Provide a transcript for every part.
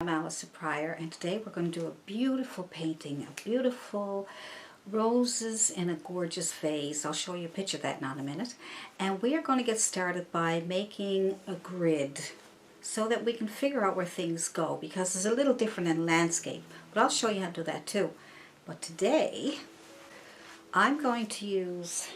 I'm Allison Prior, and today we're going to do a beautiful painting, a beautiful roses in a gorgeous vase. I'll show you a picture of that now in a minute. And we are going to get started by making a grid so that we can figure out where things go, because it's a little different in landscape, but I'll show you how to do that too. But today I'm going to use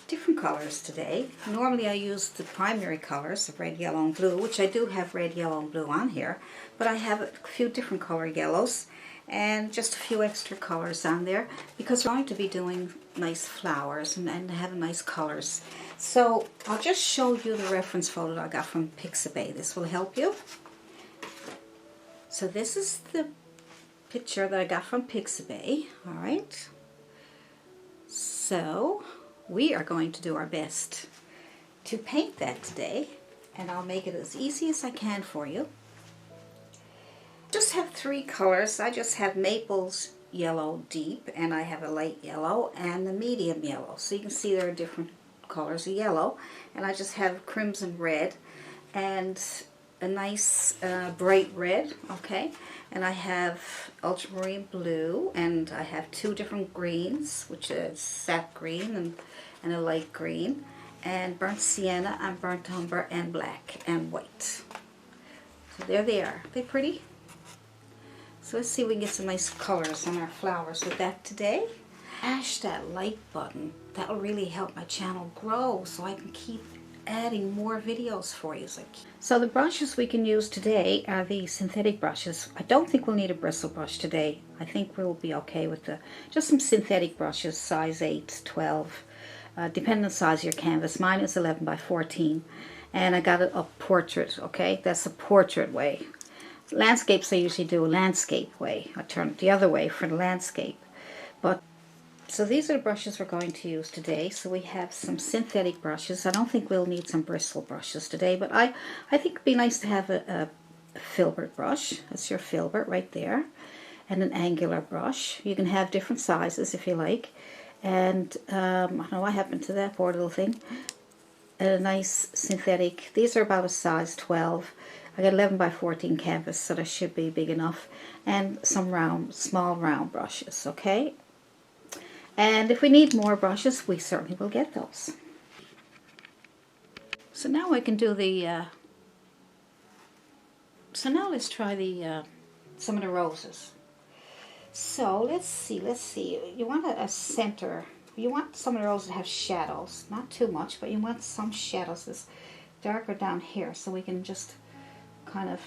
different colors today. Normally I use the primary colors of red, yellow, and blue, which I do have red, yellow, and blue on here, but I have a few different color yellows and just a few extra colors on there because we're going to be doing nice flowers and having nice colors. So I'll just show you the reference photo that I got from Pixabay. This will help you. So this is the picture that I got from Pixabay. Alright, so we are going to do our best to paint that today, and I'll make it as easy as I can for you. Just have three colors. I just have Maples Yellow Deep, and I have a light yellow and a medium yellow. So you can see there are different colors of yellow, and I just have Crimson Red and a nice bright red, okay? And I have Ultramarine Blue, and I have two different greens, which is sap green and a light green, and burnt sienna and burnt umber and black and white. So there they are. They're pretty. So let's see if we can get some nice colors on our flowers with that today. Mash that like button. That'll really help my channel grow so I can keep adding more videos for you. So the brushes we can use today are the synthetic brushes. I don't think we'll need a bristle brush today. I think we'll be okay with just some synthetic brushes, size 8, 12, depending on the size of your canvas. Mine is 11 by 14, and I got it a portrait, okay? That's a portrait way. Landscapes I usually do a landscape way. I turn it the other way for the landscape. But so these are the brushes we're going to use today. So we have some synthetic brushes. I don't think we'll need some bristle brushes today, but I think it'd be nice to have a Filbert brush. That's your Filbert right there. And an angular brush. You can have different sizes if you like. And I don't know what happened to that poor little thing. And a nice synthetic. These are about a size 12. I got 11 by 14 canvas, so that should be big enough. And some small round brushes, okay? And if we need more brushes, we certainly will get those. So now I can do the, so now let's try the, some of the roses. So let's see, you want a center, you want some of the roses to have shadows, not too much, but you want some shadows that's darker down here, so we can just kind of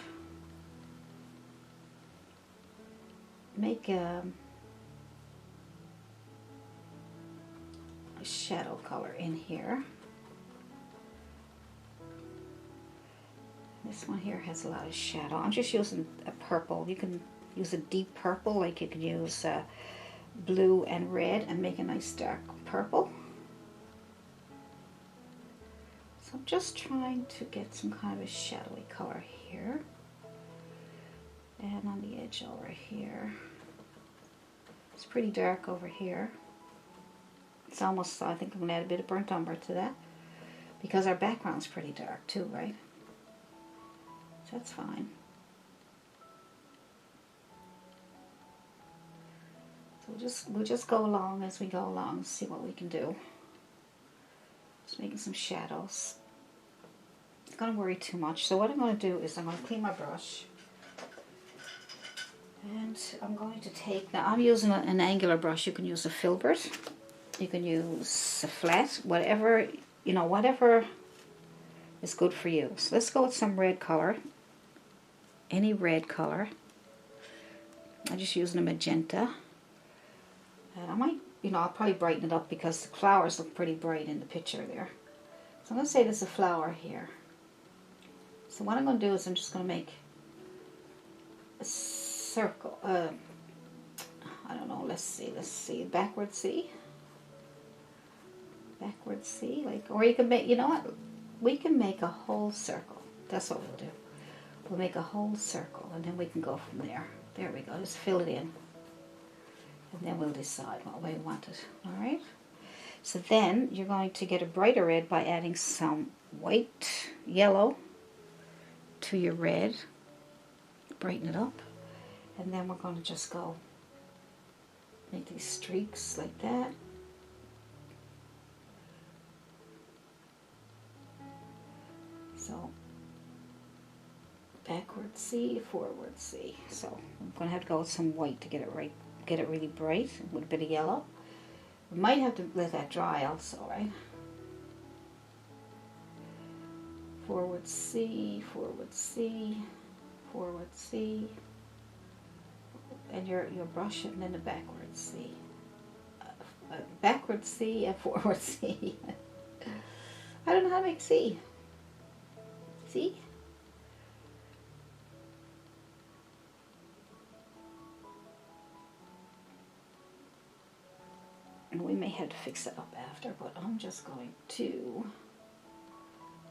make a shadow color in here. This one here has a lot of shadow. I'm just using a purple. You can use a deep purple, like you can use blue and red and make a nice dark purple. So I'm just trying to get some kind of a shadowy color here. And on the edge over here. It's pretty dark over here. It's almost, I think I'm going to add a bit of burnt umber to that, because our background's pretty dark too, right? So that's fine. So we'll just go along as we go along and see what we can do. Just making some shadows. I'm not going to worry too much. So what I'm going to do is I'm going to clean my brush. And I'm going to take, now I'm using an angular brush. You can use a Filbert. You can use a flat, whatever, you know, whatever is good for you. So let's go with some red color. Any red color. I'm just using a magenta. And I might, you know, I'll probably brighten it up because the flowers look pretty bright in the picture there. So I'm going to say there's a flower here. So what I'm going to do is I'm just going to make a circle. I don't know, let's see, backward C. Backward C, like, or you can make, you know what, we can make a whole circle. That's what we'll do. We'll make a whole circle, and then we can go from there. There we go, just fill it in. And then we'll decide what way we want it, alright? So then you're going to get a brighter red by adding some white, yellow to your red. brighten it up. And then we're going to just go make these streaks like that. So backward C, forward C. So I'm going to have to go with some white to get it right, get it really bright with a bit of yellow. We might have to let that dry also, right? Forward C, forward C, forward C, and you're brushing and then the backward C. Backward C and forward C. I don't know how to make C. See? And we may have to fix it up after, but I'm just going to...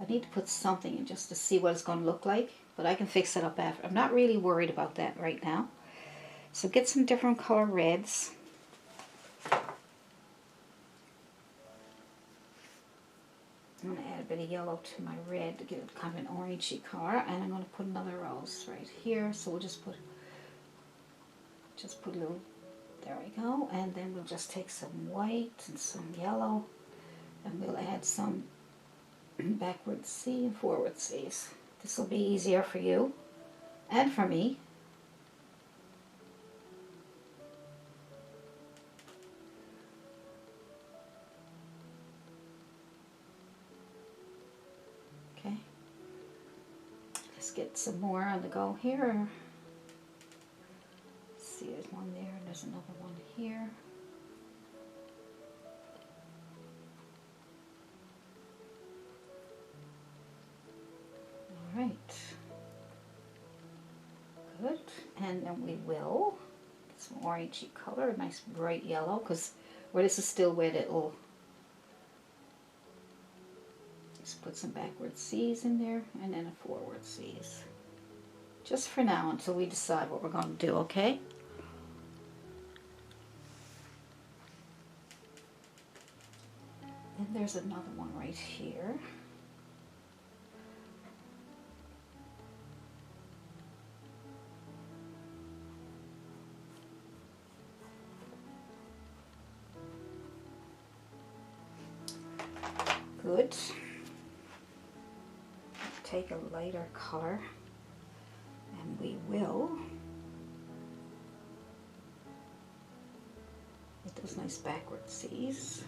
I need to put something in just to see what it's going to look like, but I can fix it up after. I'm not really worried about that right now. So get some different color reds. I'm going to add a bit of yellow to my red to give it kind of an orangey color, and I'm going to put another rose right here. So we'll just put a little, there we go, and then we'll just take some white and some yellow, and we'll add some backward C and forward C's. This will be easier for you and for me. Okay, let's get some more on the go here. Let's see, there's one there and there's another one here. Right, good, and then we will get some orangey color, a nice bright yellow, because where this is still wet, it'll just put some backward C's in there and then a forward C's. Just for now until we decide what we're going to do, okay? Then there's another one right here. Good. Take a lighter color and we will get those nice backward C's.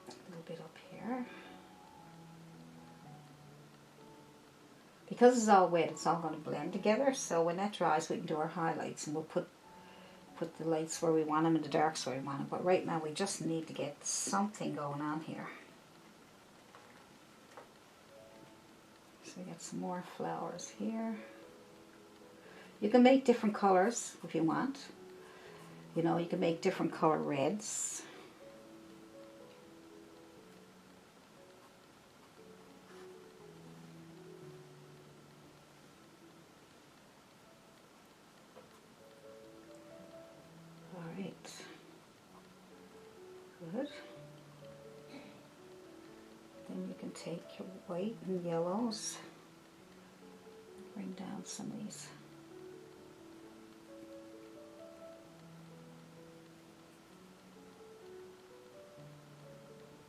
A little bit up here. Because it's all wet, it's all going to blend together, so when that dries we can do our highlights and we'll put the lights where we want them and the darks where we want them. But right now we just need to get something going on here. So we got some more flowers here. You can make different colors if you want. You know, you can make different color reds. Good. Then you can take your white and yellows, bring down some of these.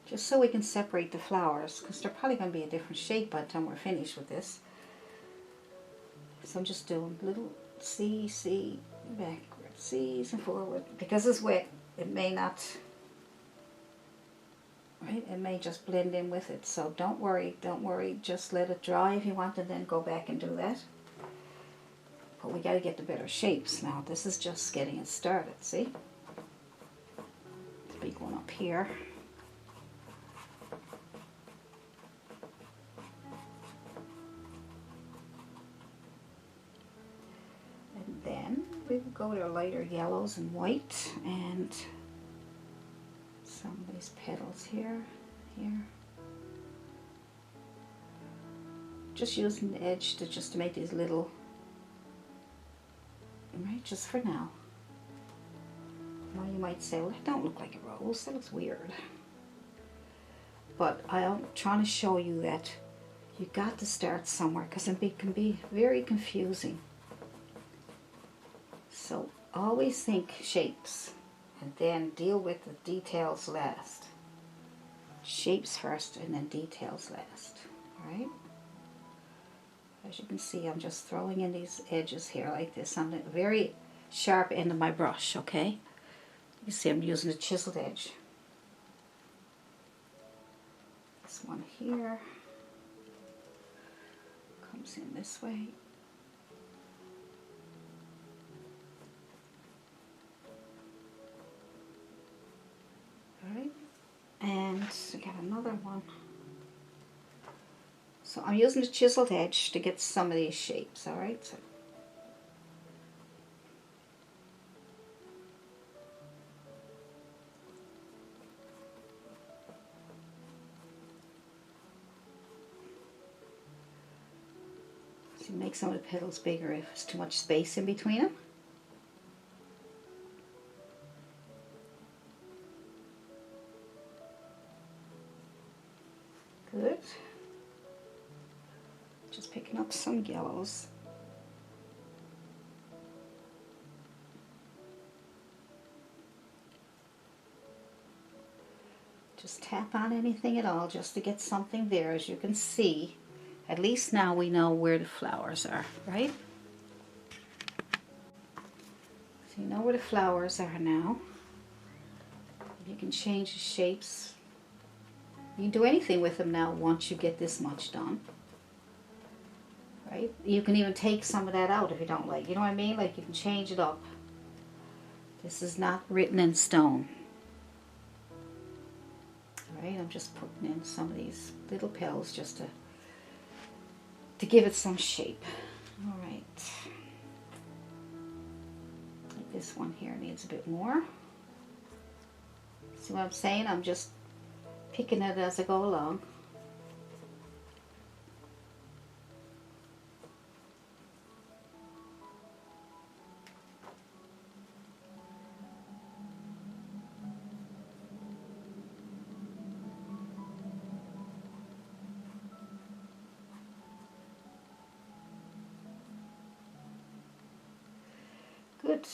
Just so we can separate the flowers, because they're probably going to be a different shape by the time we're finished with this. So I'm just doing little C, C, backward C's and forward. Because it's wet, it may not... Right? It may just blend in with it, so don't worry, just let it dry if you want and then go back and do that. But we got to get the better shapes now. This is just getting it started, see? The big one up here. And then we will go to lighter yellows and white and some of these petals here. Just using the edge to make these little, right, just for now. Now you might say, well, that don't look like a rose, that looks weird. But I'm trying to show you that you got to start somewhere, because it can be very confusing. So always think shapes and then deal with the details last. Shapes first and then details last. Alright? As you can see, I'm just throwing in these edges here like this on the very sharp end of my brush, okay? You see I'm using a chiseled edge. This one here comes in this way. Alright, and I got another one. So I'm using the chiseled edge to get some of these shapes, alright? So make some of the petals bigger if there's too much space in between them. Good. Just picking up some yellows. Just tap on anything at all just to get something there. As you can see, at least now we know where the flowers are, right? So you know where the flowers are now. You can change the shapes. You can do anything with them now once you get this much done. Right? You can even take some of that out if you don't like. You know what I mean? Like you can change it up. This is not written in stone. Alright, I'm just putting in some of these little petals just to give it some shape. Alright. Like this one here needs a bit more. See what I'm saying? I'm just picking it as I go along. Good.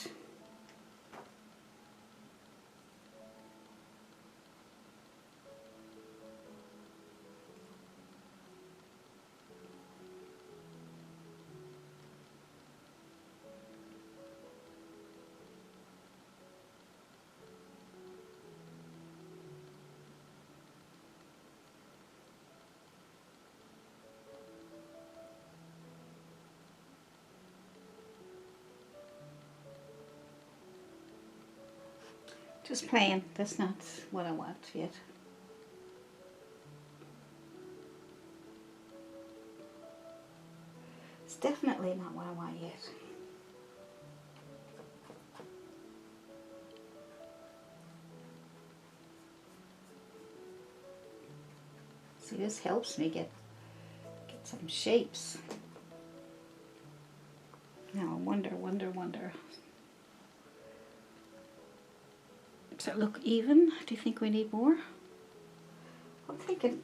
Just playing. That's not what I want yet. It's definitely not what I want yet. See, this helps me get some shapes. Now, wonder. Does it look even? Do you think we need more? I'm thinking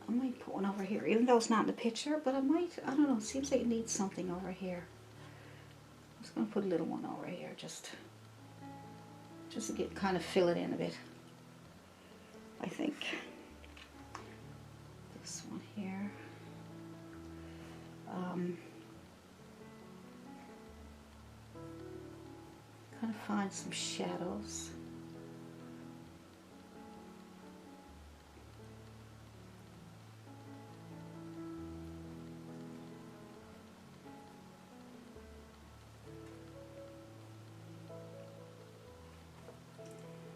I might put one over here, even though it's not in the picture, but I don't know, it seems like it needs something over here. I'm just going to put a little one over here, just to get kind of fill it in a bit, I think. This one here. Kind of find some shadows.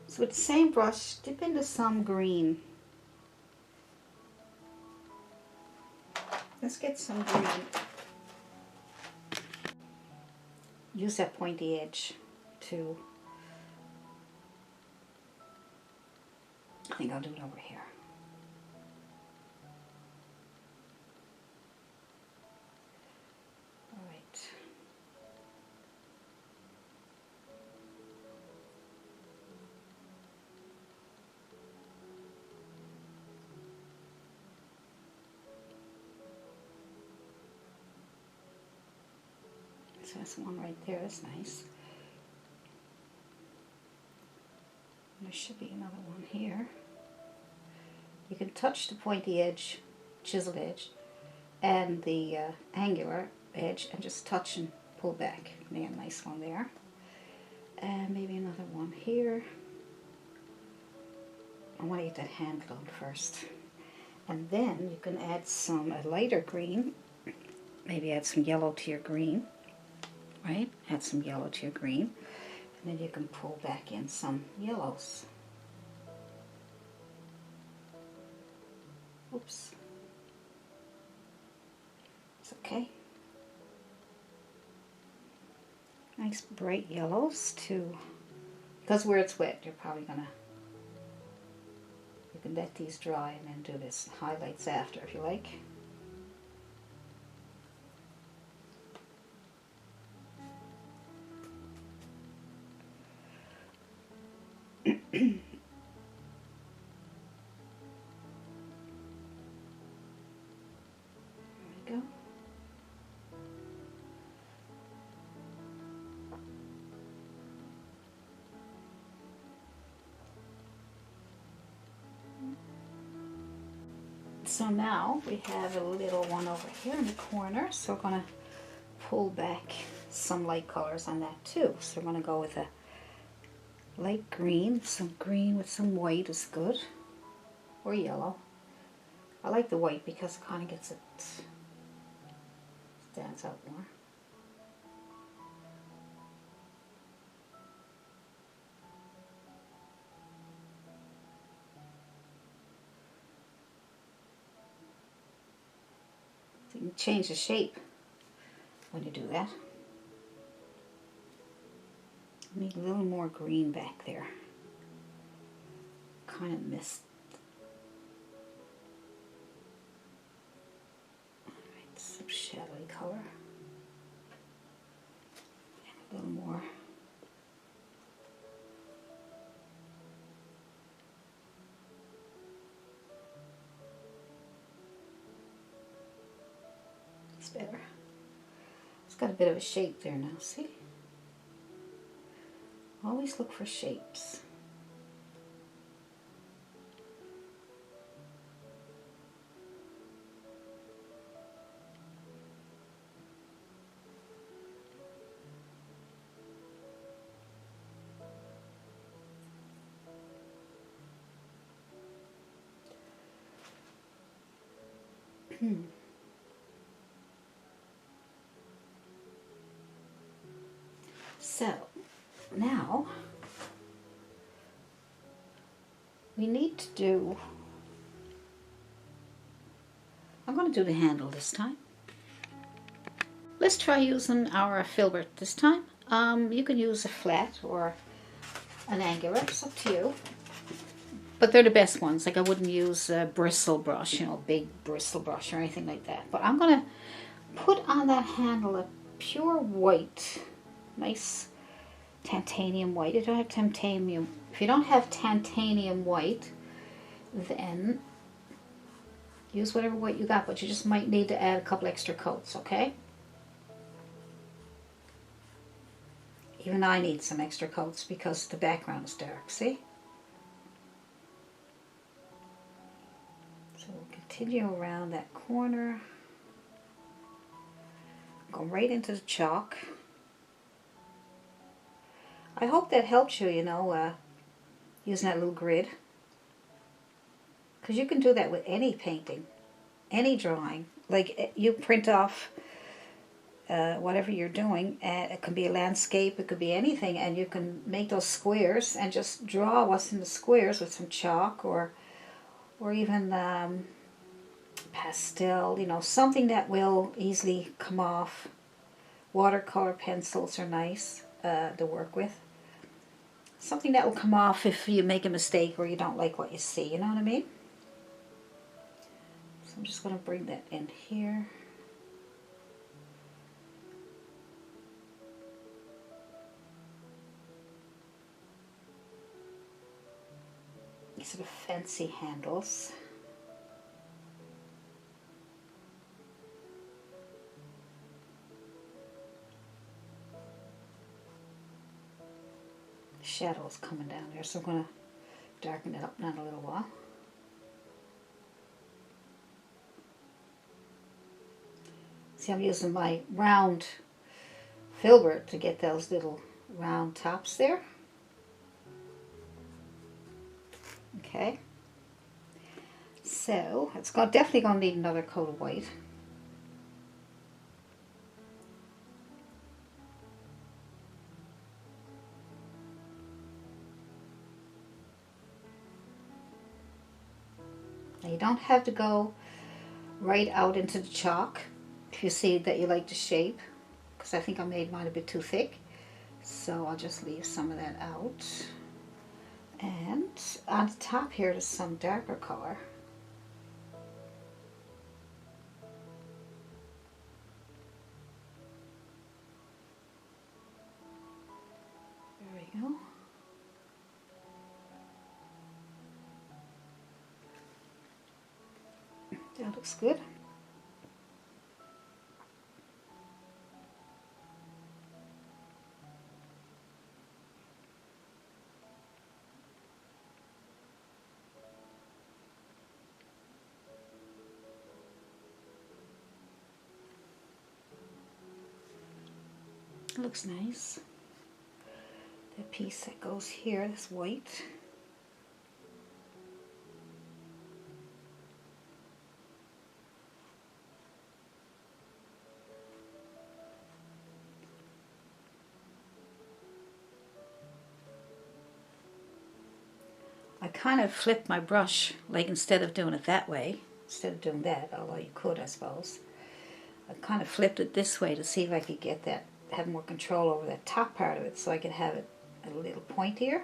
So with the same brush, dip into some green. Let's get some green. Use that pointy edge to, I think I'll do it over here. All right. That's one right there. That's nice. There should be another one here. You can touch the pointy edge, chiseled edge, and the angular edge, and just touch and pull back. Yeah, nice one there. And maybe another one here. I want to get that hand glowed first. And then you can add a lighter green. Maybe add some yellow to your green. Right? Add some yellow to your green. And then you can pull back in some yellows. Oops. It's okay. Nice bright yellows too. Because where it's wet, you're probably gonna, you can let these dry and then do this highlights after if you like. So now we have a little one over here in the corner, so we're going to pull back some light colors on that too. So we're going to go with a light green, some green with some white is good, or yellow. I like the white because it kind of gets it, stands out more. You can change the shape when you do that. Need a little more green back there. Kind of missed. Alright, some shadowy color. And a little more. Better. It's got a bit of a shape there now, see? Always look for shapes. So, now we need to do, I'm going to do the handle this time. Let's try using our Filbert this time. You can use a flat or an angular, it's up to you. But they're the best ones. Like I wouldn't use a bristle brush, you know, big bristle brush or anything like that. But I'm going to put on that handle a pure white, nice titanium white. If you don't have titanium white, then use whatever white you got, but you just might need to add a couple extra coats, okay? Even I need some extra coats because the background is dark, see? So we'll continue around that corner. Go right into the chalk. I hope that helps you, you know, using that little grid. Because you can do that with any painting, any drawing. Like you print off whatever you're doing, and it could be a landscape, it could be anything, and you can make those squares and just draw what's in the squares with some chalk or even pastel, you know, something that will easily come off. Watercolor pencils are nice to work with. Something that will come off if you make a mistake or you don't like what you see, you know what I mean? So I'm just going to bring that in here. These sort of fancy handles. shadows coming down there, so I'm going to darken it up now in a little while. See, I'm using my round Filbert to get those little round tops there. Okay. So, it's definitely going to need another coat of white. Now, you don't have to go right out into the chalk if you see that you like the shape, because I think I made mine a bit too thick. So I'll just leave some of that out. And on the top here, there's some darker color. There we go. That looks good. It looks nice. The piece that goes here, this white. I kind of flipped my brush, like instead of doing it that way, instead of doing that, although you could, I suppose. I kind of flipped it this way to see if I could get that, have more control over that top part of it, so I could have it a little pointier.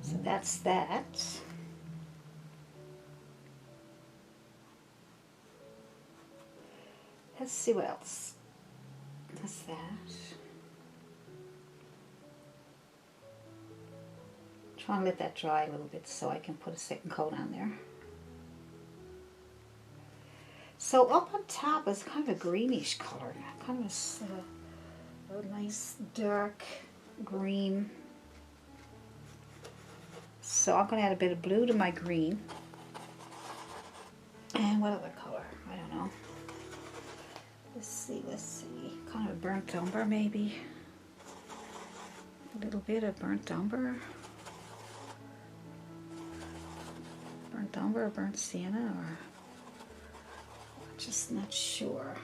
So that's that. Let's see what else. That's that. Trying to let that dry a little bit so I can put a second coat on there. So up on top is kind of a greenish color, kind of a nice dark green. So I'm going to add a bit of blue to my green. And what other color? I don't know. Let's see. Kind of a burnt umber maybe. A little bit of burnt umber. Burnt umber or burnt sienna, or I'm just not sure.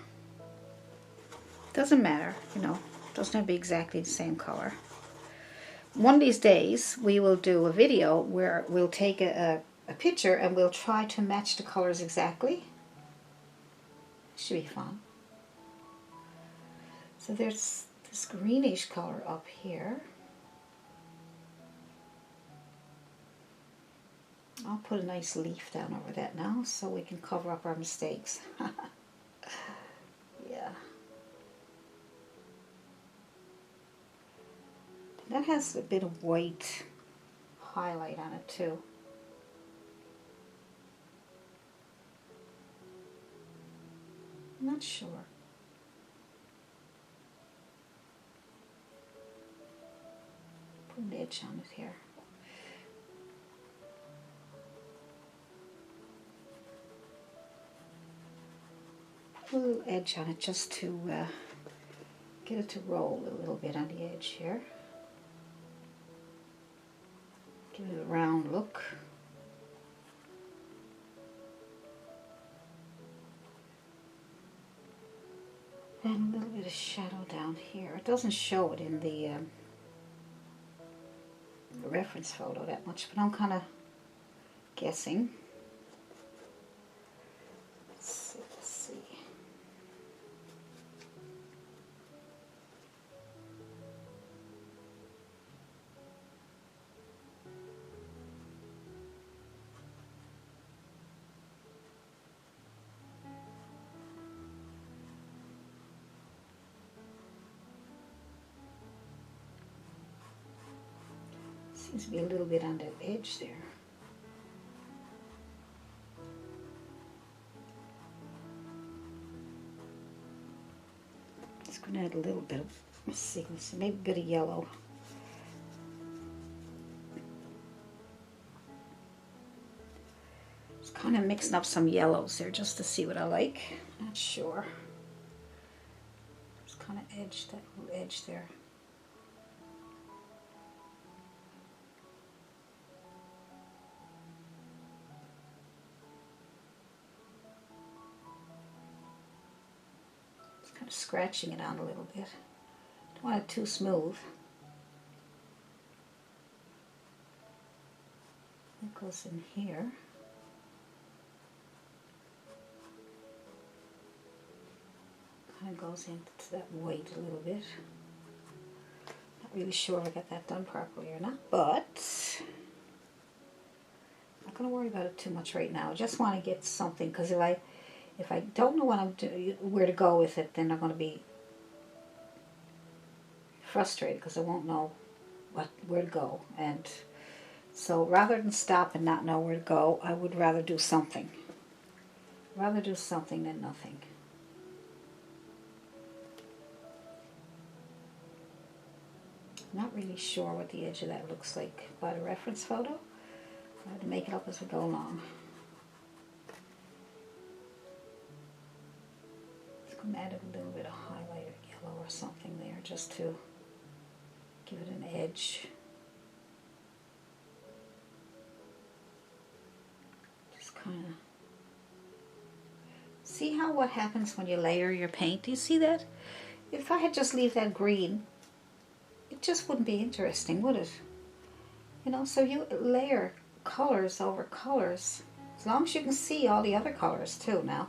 Doesn't matter, you know, doesn't have to be exactly the same color. One of these days we will do a video where we'll take a picture and we'll try to match the colors exactly. Should be fun. So there's this greenish color up here. I'll put a nice leaf down over that now so we can cover up our mistakes. Yeah. That has a bit of white highlight on it too. I'm not sure. Put an edge on it here. A little edge on it just to get it to roll a little bit on the edge here. Give it a round look. And a little bit of shadow down here. It doesn't show it in the reference photo that much, but I'm kind of guessing. Let's see. Seems to be a little bit on that edge there. Just going to add a little bit of, let's see, maybe a bit of yellow. Just kind of mixing up some yellows there just to see what I like. Not sure. Just kind of edge that little edge there. Kind of scratching it on a little bit. Don't want it too smooth. It goes in here. Kind of goes into that white a little bit. Not really sure if I got that done properly or not, but I'm not going to worry about it too much right now. I just want to get something, because if I don't know what I'm doing, where to go with it, then I'm going to be frustrated because I won't know where to go. And so rather than stop and not know where to go, I would rather do something. Rather do something than nothing. I'm not really sure what the edge of that looks like by the reference photo. I have to make it up as we go along. I'm add a little bit of highlighter yellow or something there just to give it an edge. Just kind of see how what happens when you layer your paint. Do you see that? If I had just leave that green, it just wouldn't be interesting, would it? You know, so you layer colors over colors, as long as you can see all the other colors too now.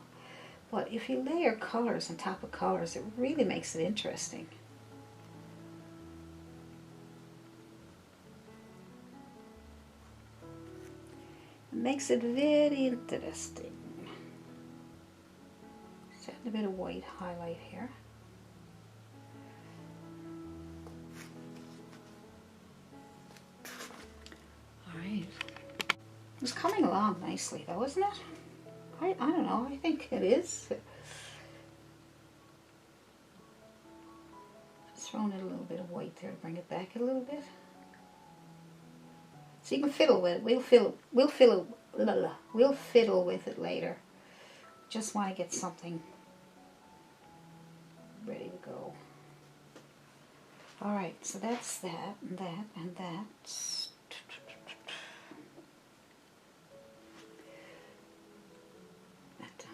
But if you layer colors on top of colors, it really makes it interesting. It makes it very interesting. Just add a bit of white highlight here. Alright. It's coming along nicely though, isn't it? I don't know, I think it is. Just throwing in a little bit of white there to bring it back a little bit. So you can fiddle with it. We'll fiddle with it later. Just want to get something ready to go. Alright, so that's that, and that, and that.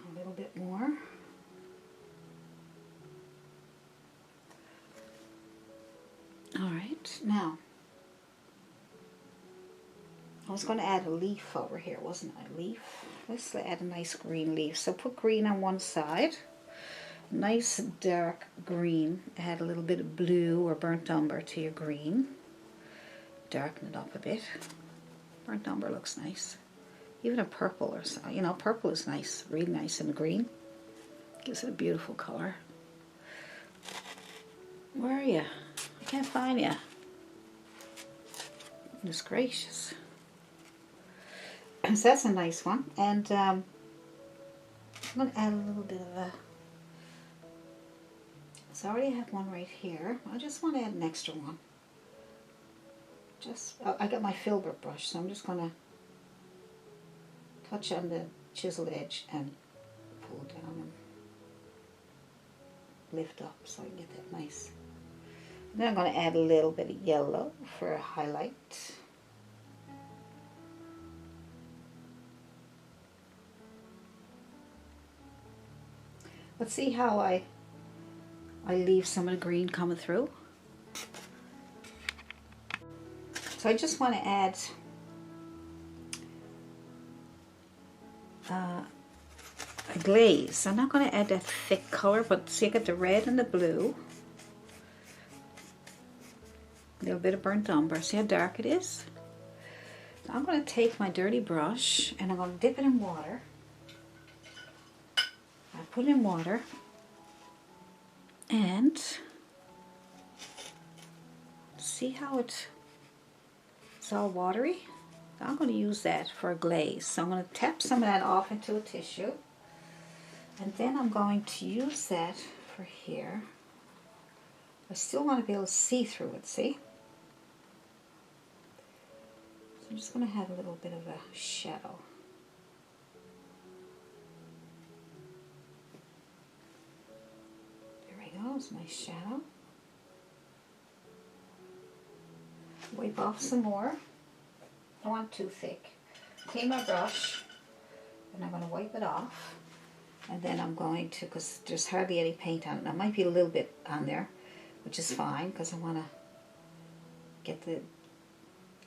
A little bit more. All right, now I was going to add a leaf over here, wasn't I? A leaf. Let's add a nice green leaf. So put green on one side, nice dark green. Add a little bit of blue or burnt umber to your green. Darken it up a bit. Burnt umber looks nice. Even a purple or so, you know, purple is nice, really nice in the green. Gives it a beautiful color. Where are you? I can't find you. Goodness gracious. So that's a nice one. And I'm going to add a little bit of a... So I already have one right here. I just want to add an extra one. I got my Filbert brush, so I'm just going to touch on the chiseled edge and pull down and lift up so I can get that nice. And then I'm going to add a little bit of yellow for a highlight. Let's see how I leave some of the green coming through. So I just want to add a glaze. I'm not going to add that thick color, but see, I got the red and the blue. A little bit of burnt umber. See how dark it is? So I'm going to take my dirty brush and I'm going to dip it in water. I put it in water and see how it's all watery? I'm going to use that for a glaze. So I'm going to tap some of that off into a tissue. And then I'm going to use that for here. I still want to be able to see through it, see? So I'm just going to have a little bit of a shadow. There we go, it's my shadow. Wipe off some more. I don't want it too thick. Clean my brush, and I'm going to wipe it off. And then I'm going to, because there's hardly any paint on it. There might be a little bit on there, which is fine, because I want to get the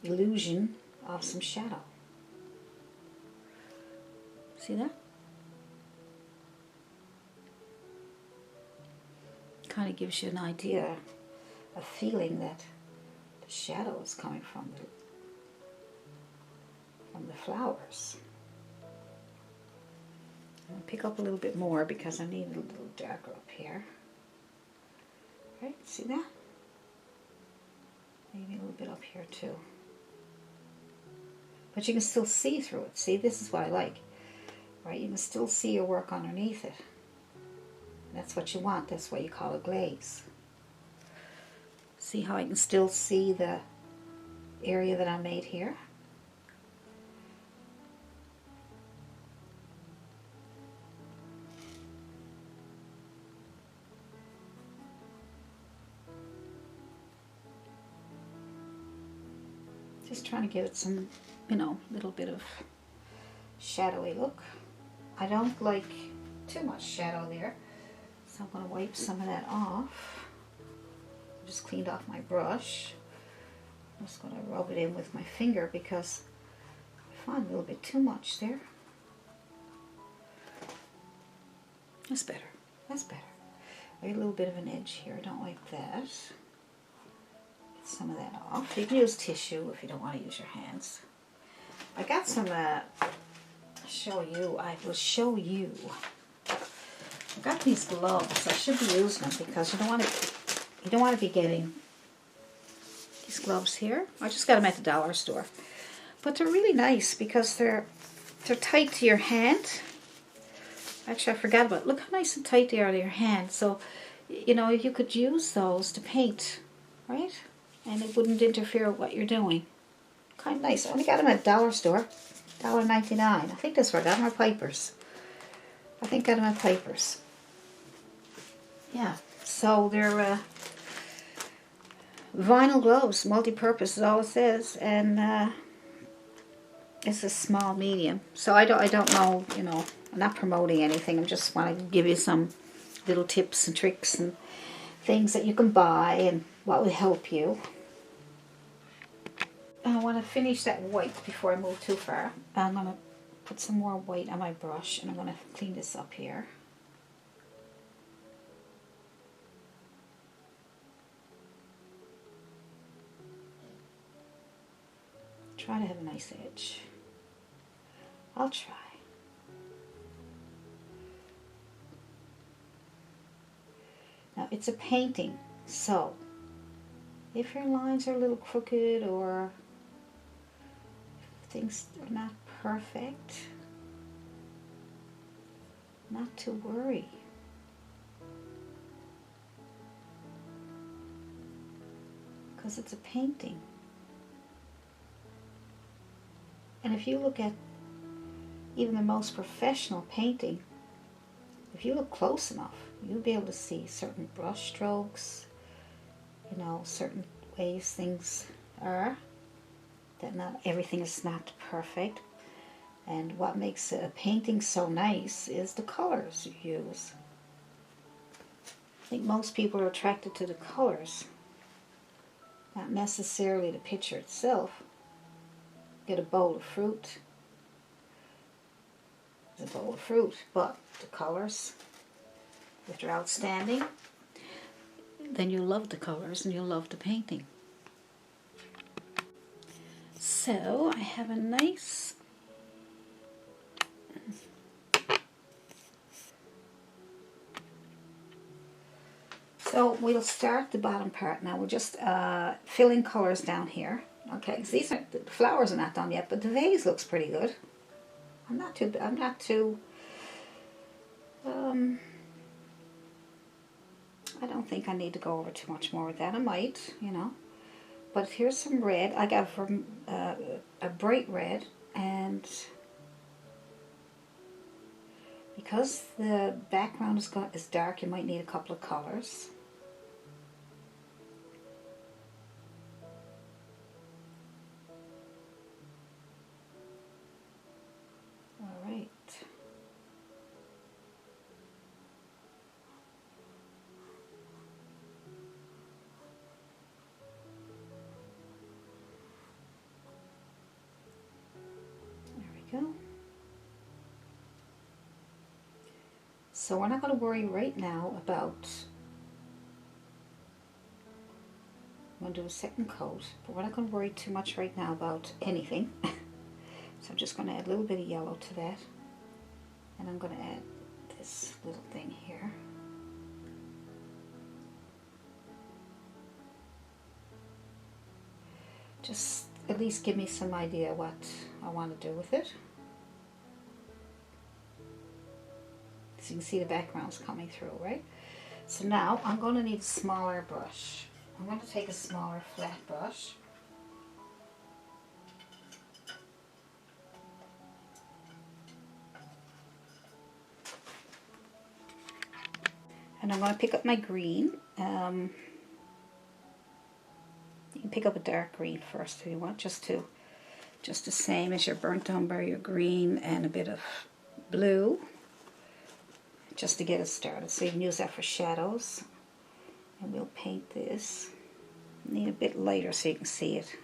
illusion of some shadow. See that? Kind of gives you an idea, a feeling that the shadow is coming from the flowers. I'll pick up a little bit more because I need it a little darker up here. Right, see that? Maybe a little bit up here too. But you can still see through it. See, this is what I like. Right, you can still see your work underneath it. That's what you want. That's what you call a glaze. See how I can still see the area that I made here? Just trying to give it some, you know, little bit of shadowy look. I don't like too much shadow there, so I'm going to wipe some of that off. I just cleaned off my brush. I'm just going to rub it in with my finger because I find a little bit too much there. That's better. That's better. I get a little bit of an edge here. I don't like that. Some of that off. You can use tissue if you don't want to use your hands. I got some, I will show you. I got these gloves. I should be using them because you don't want to be getting these gloves here. I just got them at the dollar store. But they're really nice because they're tight to your hand. Actually, I forgot about it. Look how nice and tight they are to your hand. So, you know, you could use those to paint, right? And it wouldn't interfere with what you're doing. Kind of nice. I only got them at the dollar store. $1.99. I think that's where I got them at Piper's. I think I got them at Piper's. Yeah. So they're vinyl gloves, multi-purpose is all it says, and it's a small medium. So I don't know, you know, I'm not promoting anything. I just want to give you some little tips and tricks and things that you can buy and what would help you. I want to finish that white before I move too far. I'm going to put some more white on my brush and I'm going to clean this up here. Try to have a nice edge. I'll try. Now it's a painting, so if your lines are a little crooked or things are not perfect, not to worry. Because it's a painting. And if you look at even the most professional painting, if you look close enough, you'll be able to see certain brush strokes, you know, certain ways things are, that not everything is not perfect. And what makes a painting so nice is the colors you use. I think most people are attracted to the colors, not necessarily the picture itself. Get a bowl of fruit. It's a bowl of fruit, but the colors, if they're outstanding, then you'll love the colors and you'll love the painting. So I have a nice so we'll start the bottom part now. We're just filling colors down here. Okay, so these are, the flowers are not done yet, but the vase looks pretty good. I'm not too I don't think I need to go over too much more with that. I might, you know. But here's some red. I got from a bright red, and because the background is dark, you might need a couple of colors. All right. There we go. So we're not going to worry right now about, I'm going to do a second coat, but we're not going to worry too much right now about anything. So I'm just going to add a little bit of yellow to that. And I'm going to add this little thing here. Just at least give me some idea what I want to do with it. So you can see the background's coming through, right? So now I'm going to need a smaller brush. I'm going to take a smaller flat brush. And I'm going to pick up my green. You can pick up a dark green first if you want, just the same as your burnt umber, your green, and a bit of blue, just to get it started. So you can use that for shadows. And we'll paint this. Need a bit lighter so you can see it.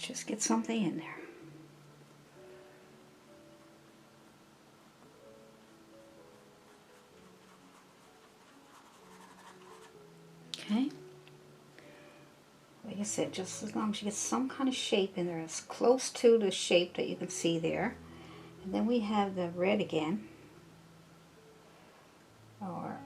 Just get something in there. Okay. Like I said, just as long as you get some kind of shape in there, it's close to the shape that you can see there. And then we have the red again. Or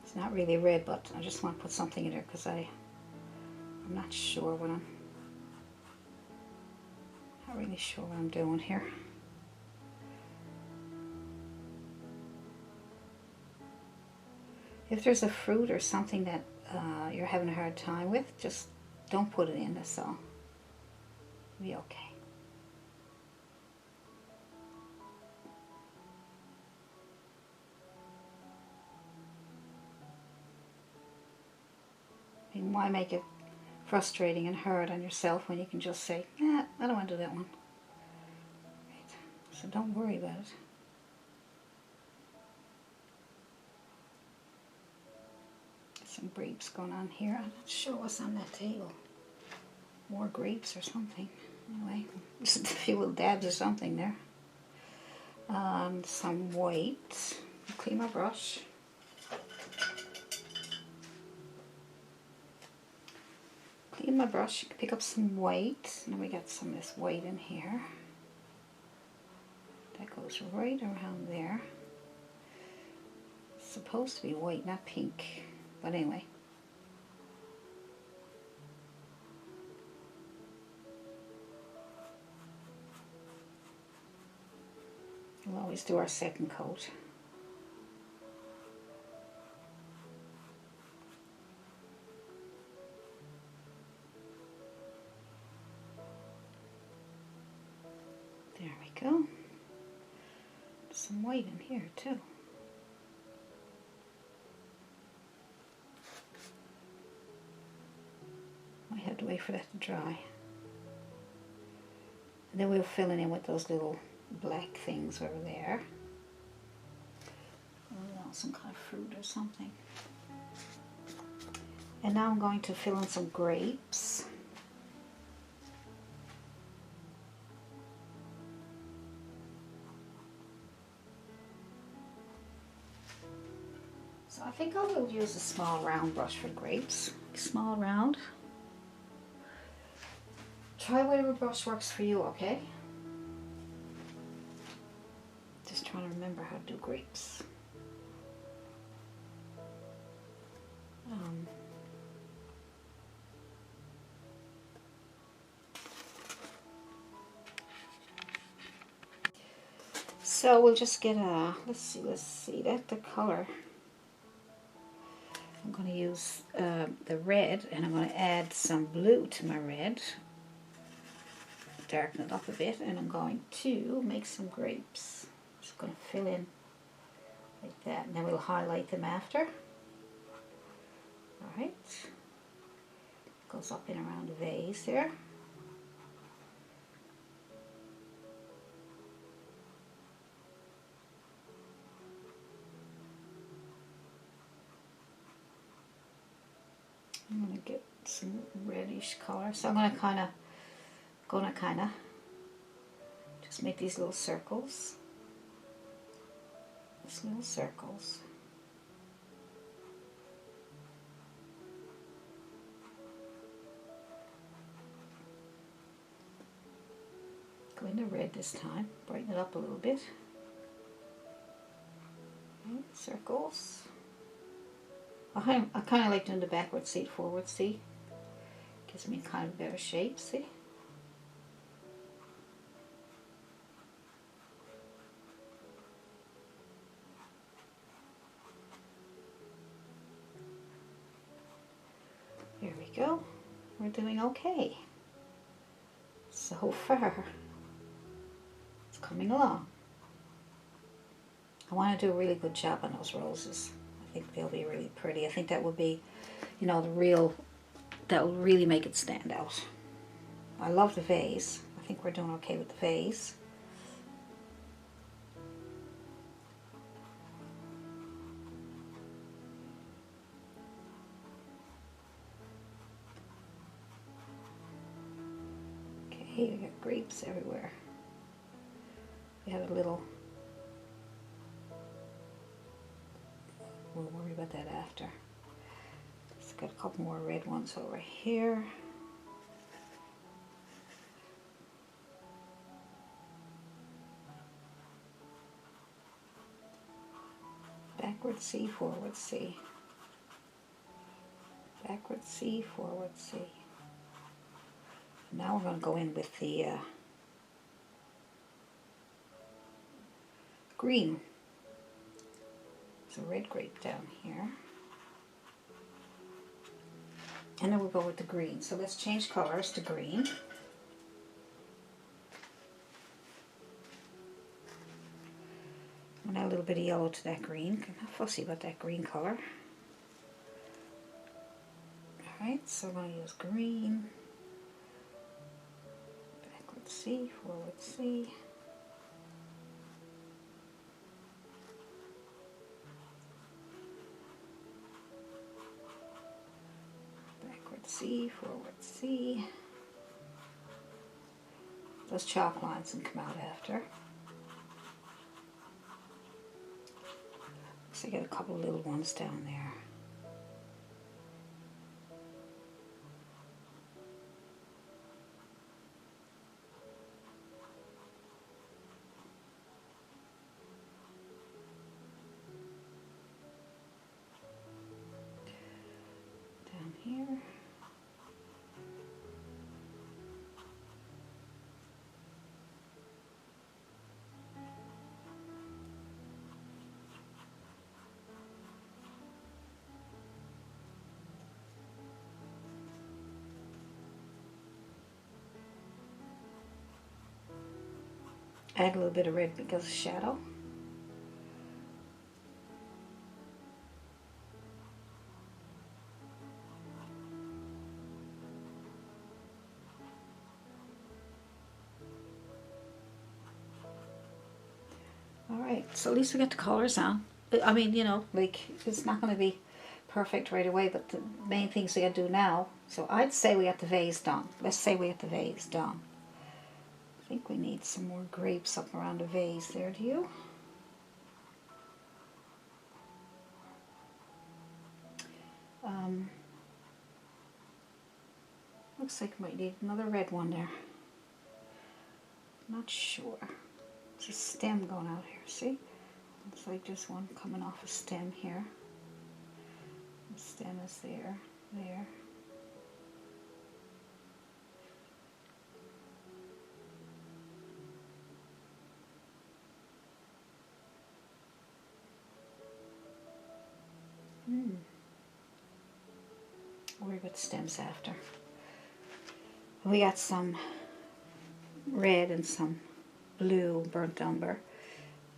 it's not really red, but I just want to put something in there because I'm not sure what I'm not really sure what I'm doing here. If there's a fruit or something that you're having a hard time with, just don't put it in, that's all. It'll be okay. I mean, why make it frustrating and hard on yourself when you can just say, nah, I don't want to do that one. Right. So don't worry about it. Some grapes going on here. I'm not sure what's on that table. More grapes or something. Anyway, just a few little dabs or something there. Some white. Clean my brush. Clean my brush. You can pick up some white. And we got some of this white in here. That goes right around there. It's supposed to be white, not pink. But anyway. We'll always do our second coat. There we go. Some white in here too. Might have to wait for that to dry. And then we'll fill it in with those little black things over there. Some kind of fruit or something. And now I'm going to fill in some grapes. So I think I will use a small round brush for grapes. Small round. Try whatever brush works for you, okay? Just trying to remember how to do grapes. So we'll just get a, let's see, that's the color. I'm going to use the red, and I'm going to add some blue to my red. Darken it up a bit, and I'm going to make some grapes. Just going to fill in like that, and then we'll highlight them after. Alright. Goes up and around the vase there. I'm going to get some reddish color, so I'm going to kind of just make these little circles. These little circles. Go into red this time, brighten it up a little bit. Okay, circles. I kind of like doing the backward C, forward C. Gives me kind of better shape, see? There we go. We're doing okay. So far, it's coming along. I want to do a really good job on those roses. I think they'll be really pretty. I think that would be, you know, that will really make it stand out. I love the vase. I think we're doing okay with the vase. Okay, we got grapes everywhere. We have a little... We'll worry about that after. Just got a couple more red ones over here. Backward C, forward C. Backward C, forward C. Now we're going to go in with the green. There's a red grape down here. And then we'll go with the green. So let's change colors to green. And add a little bit of yellow to that green. I'm not fussy about that green color. Alright, so I'm going to use green. Backward C, forward C. C, forward C. Those chalk lines can come out after. So I got a couple of little ones down there. Down here. Add a little bit of red because of shadow. Alright, so at least we got the colors on. I mean, you know, like, it's not going to be perfect right away, but the main things we got to do now. So I'd say we got the vase done. Let's say we got the vase done. I think we need some more grapes up around the vase there, do you? Looks like we might need another red one there. Not sure. There's a stem going out here, see? Looks like there's one coming off a stem here. The stem is there, there. I'll worry about the stems after. We got some red and some blue burnt umber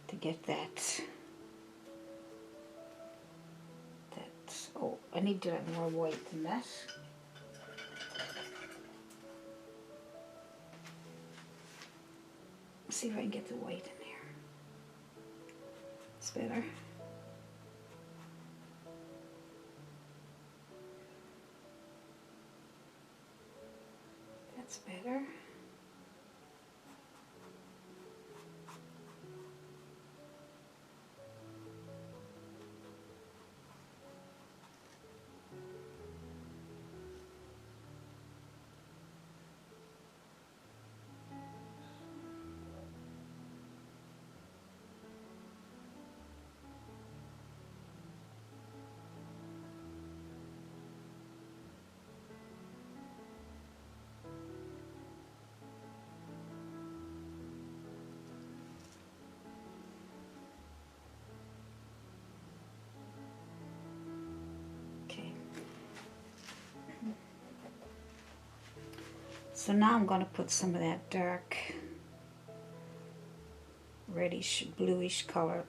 to get that. Oh, I need to do it more white than that. Let's see if I can get the white in here. It's better. That's better. So now I'm going to put some of that dark reddish, bluish color,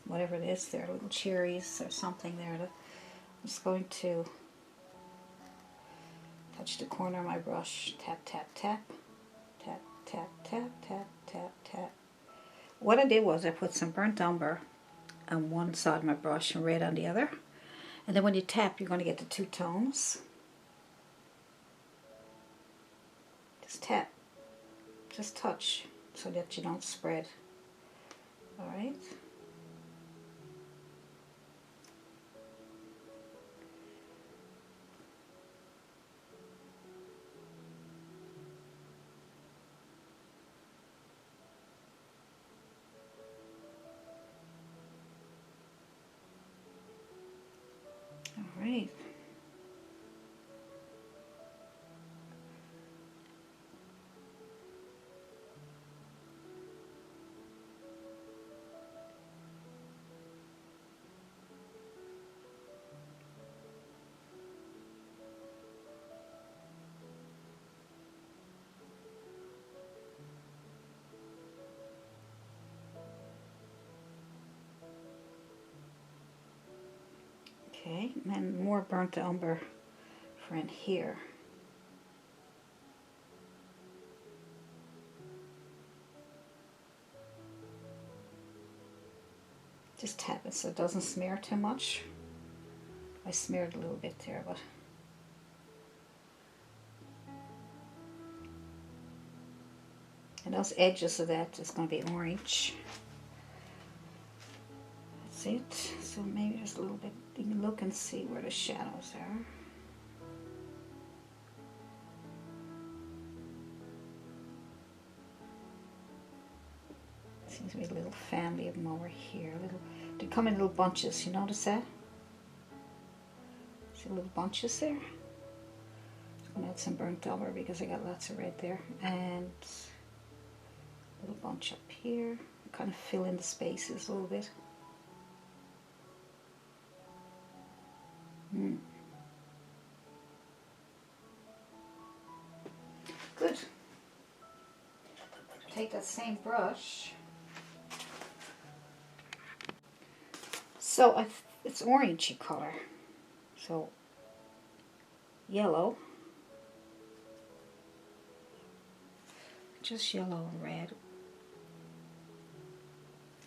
whatever it is there, little cherries or something there. I'm just going to touch the corner of my brush, tap, tap, tap, tap, tap, tap, tap, tap, tap. What I did was I put some burnt umber on one side of my brush and red on the other. And then when you tap, you're going to get the two tones. Just tap, just touch so that you don't spread. All right. All right. Okay, and then more burnt umber for in here. Just tap it so it doesn't smear too much. I smeared a little bit there, but and those edges of that is going to be orange. That's it. So maybe just a little bit. You can look and see where the shadows are. Seems to be a little family of them over here. They come in little bunches. You notice that? See little bunches there? I'm going to add some burnt umber because I got lots of red there. And a little bunch up here. Kind of fill in the spaces a little bit. Good. Take that same brush. So it's orangey color. So yellow. Just yellow and red.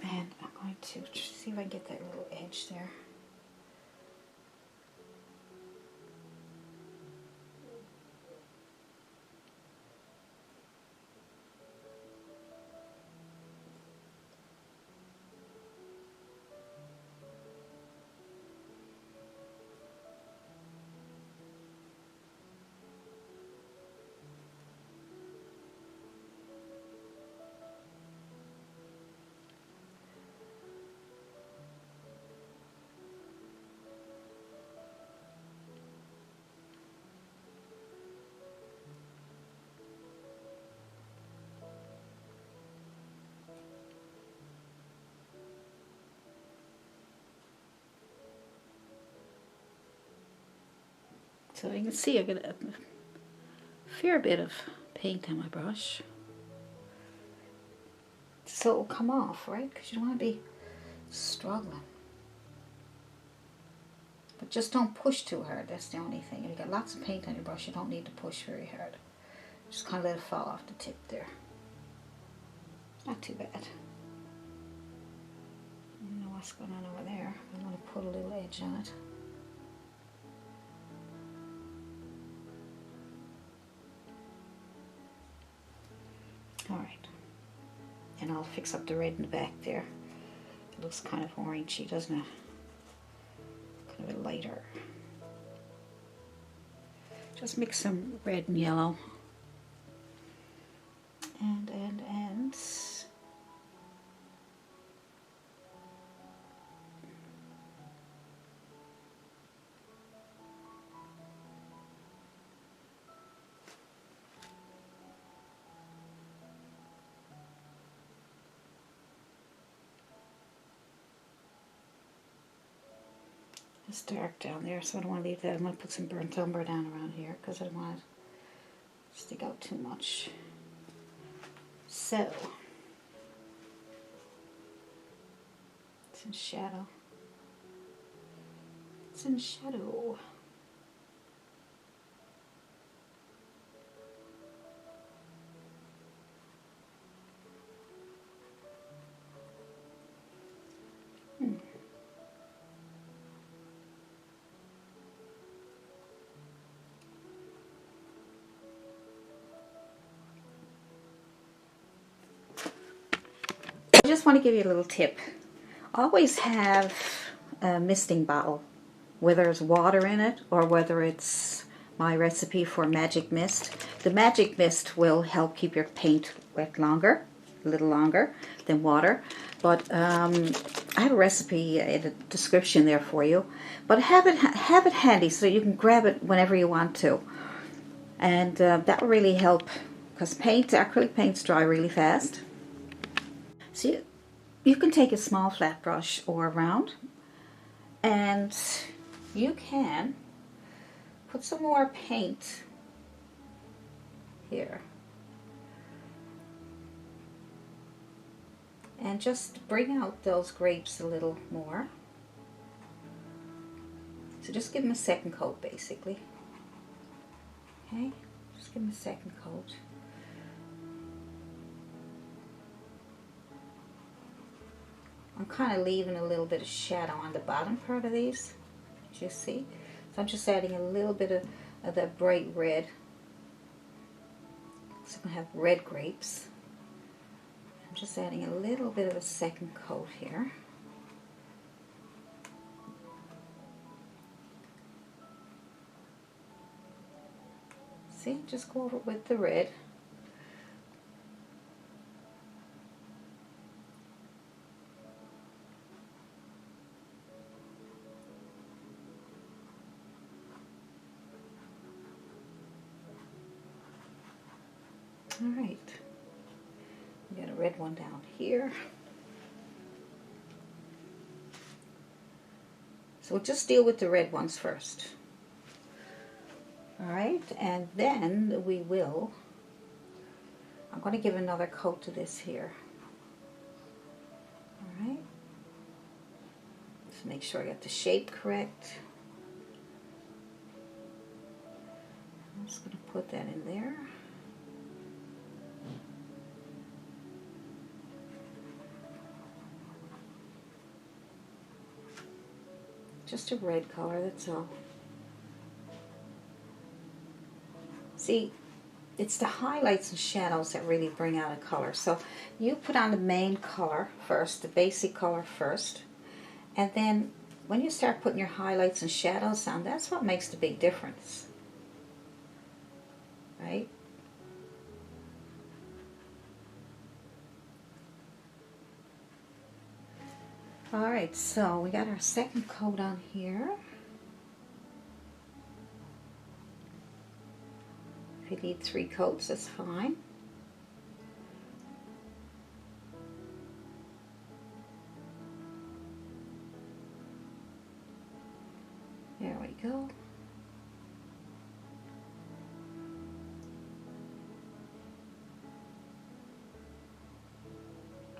And I'm I'm going to see if I can get that little edge there. So you can see I got a fair bit of paint on my brush. So it'll come off, right? Because you don't want to be struggling. But just don't push too hard, that's the only thing. If you got lots of paint on your brush, you don't need to push very hard. Just kind of let it fall off the tip there. Not too bad. I don't know what's going on over there. I'm going to put a little edge on it. Alright. And I'll fix up the red in the back there. It looks kind of orangey, doesn't it? Kind of a lighter. Just mix some red and yellow. And. It's dark down there, so I don't want to leave that. I'm going to put some burnt umber down around here because I don't want it to stick out too much. So, it's in shadow. It's in shadow. I just want to give you a little tip. Always have a misting bottle, whether it's water in it or whether it's my recipe for magic mist. The magic mist will help keep your paint wet longer, a little longer than water. But I have a recipe in the description there for you. But have it handy so you can grab it whenever you want to. And that will really help because acrylic paints dry really fast. So you can take a small flat brush or a round and you can put some more paint here and just bring out those grapes a little more. So just give them a second coat basically. Okay, just give them a second coat. I'm kind of leaving a little bit of shadow on the bottom part of these, as you see. So I'm just adding a little bit of that bright red. So I'm going to have red grapes. I'm just adding a little bit of a second coat here. See, just go over it with the red. Alright, we got a red one down here. So we'll just deal with the red ones first. Alright, and then I'm going to give another coat to this here. Alright, just make sure I got the shape correct. I'm just going to put that in there. Just a red color, that's all. See, it's the highlights and shadows that really bring out a color. So you put on the main color first, the basic color first, and then when you start putting your highlights and shadows on, that's what makes the big difference. Right? Alright, so we got our second coat on here. If you need 3 coats, that's fine. There we go.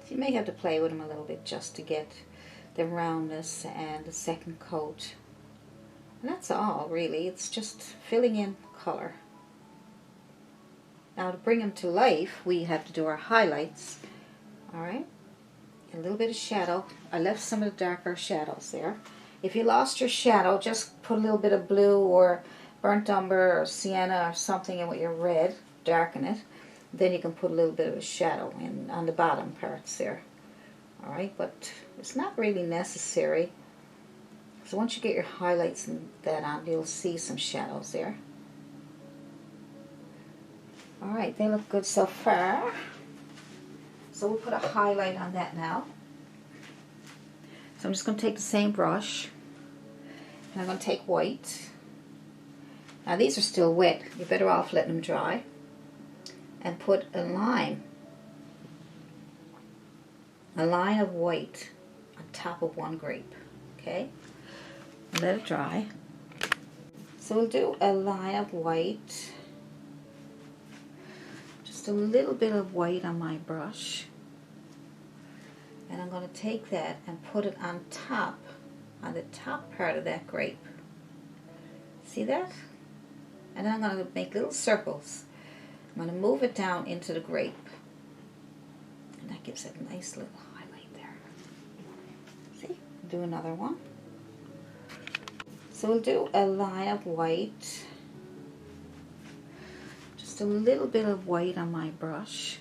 So you may have to play with them a little bit just to get the roundness and the second coat. And that's all, really. It's just filling in color. Now to bring them to life, we have to do our highlights. Alright? A little bit of shadow. I left some of the darker shadows there. If you lost your shadow, just put a little bit of blue or burnt umber or sienna or something in with your red. Darken it. Then you can put a little bit of a shadow in on the bottom parts there. Alright, but it's not really necessary. So once you get your highlights and that on, you'll see some shadows there. Alright, they look good so far. So we'll put a highlight on that now. So I'm just going to take the same brush, and I'm going to take white. Now these are still wet. You're better off letting them dry. And put a line of white on top of one grape. Okay? Let it dry. So we'll do a line of white. Just a little bit of white on my brush. And I'm going to take that and put it on top, on the top part of that grape. See that? And then I'm going to make little circles. I'm going to move it down into the grape. And that gives it a nice little highlight there. See? Do another one. So we'll do a line of white. Just a little bit of white on my brush.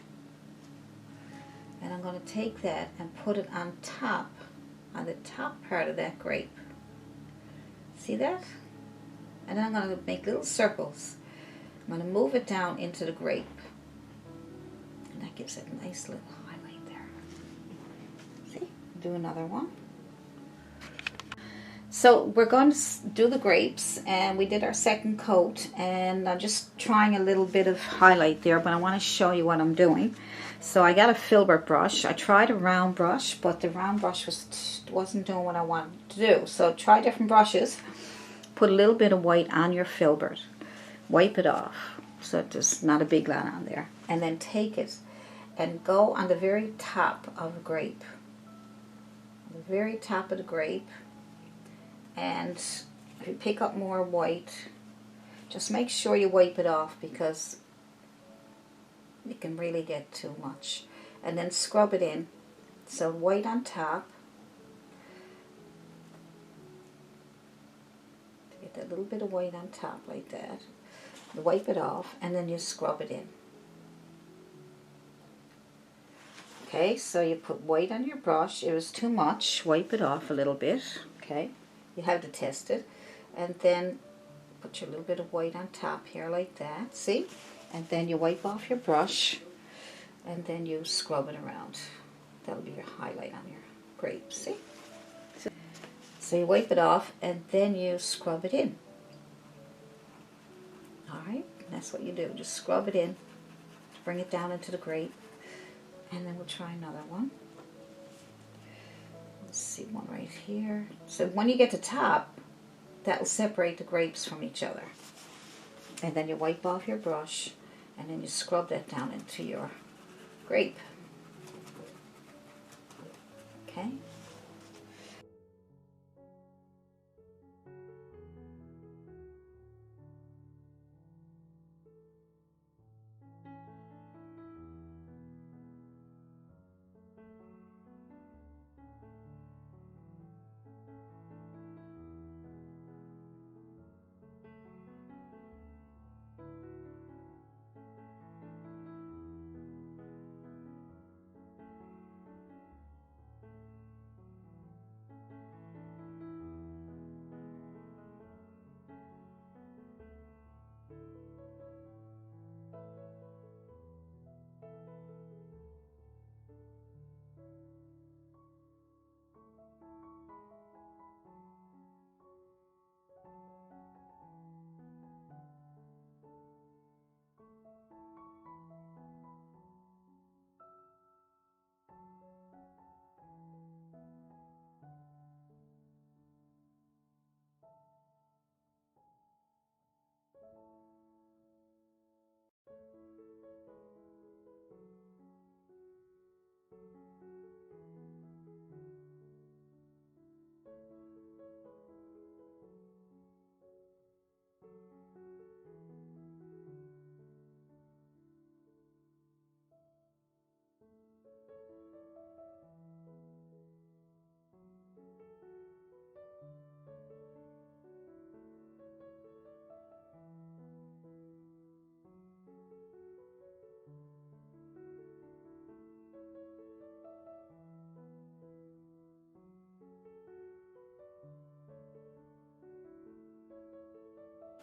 And I'm going to take that and put it on top, on the top part of that grape. See that? And then I'm going to make little circles. I'm going to move it down into the grape. And that gives it a nice little highlight there. See? Do another one. So we're going to do the grapes, and we did our second coat, and I'm just trying a little bit of highlight there, but I want to show you what I'm doing. So I got a Filbert brush. I tried a round brush, but the round brush wasn't doing what I wanted to do. So try different brushes. Put a little bit of white on your Filbert. Wipe it off so there's not a big lot on there. And then take it and go on the very top of the grape. The very top of the grape. And if you pick up more white, just make sure you wipe it off because it can really get too much. And then scrub it in. So white on top. Get that little bit of white on top like that. Wipe it off, and then you scrub it in. Okay, so you put white on your brush. It was too much. Wipe it off a little bit. Okay, you have to test it. And then put your little bit of white on top here like that. See? And then you wipe off your brush, and then you scrub it around. That'll be your highlight on your grape. See? So you wipe it off, and then you scrub it in. Alright, that's what you do. Just scrub it in, bring it down into the grape, and then we'll try another one. Let's see, one right here. So when you get to the top, that will separate the grapes from each other. And then you wipe off your brush, and then you scrub that down into your grape. Okay?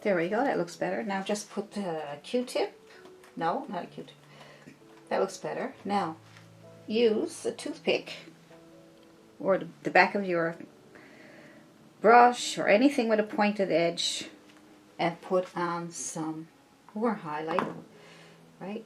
There we go, that looks better. Now just put the Q-tip. No, not a Q-tip. That looks better. Now, use a toothpick or the back of your brush or anything with a pointed edge and put on some more highlight, right?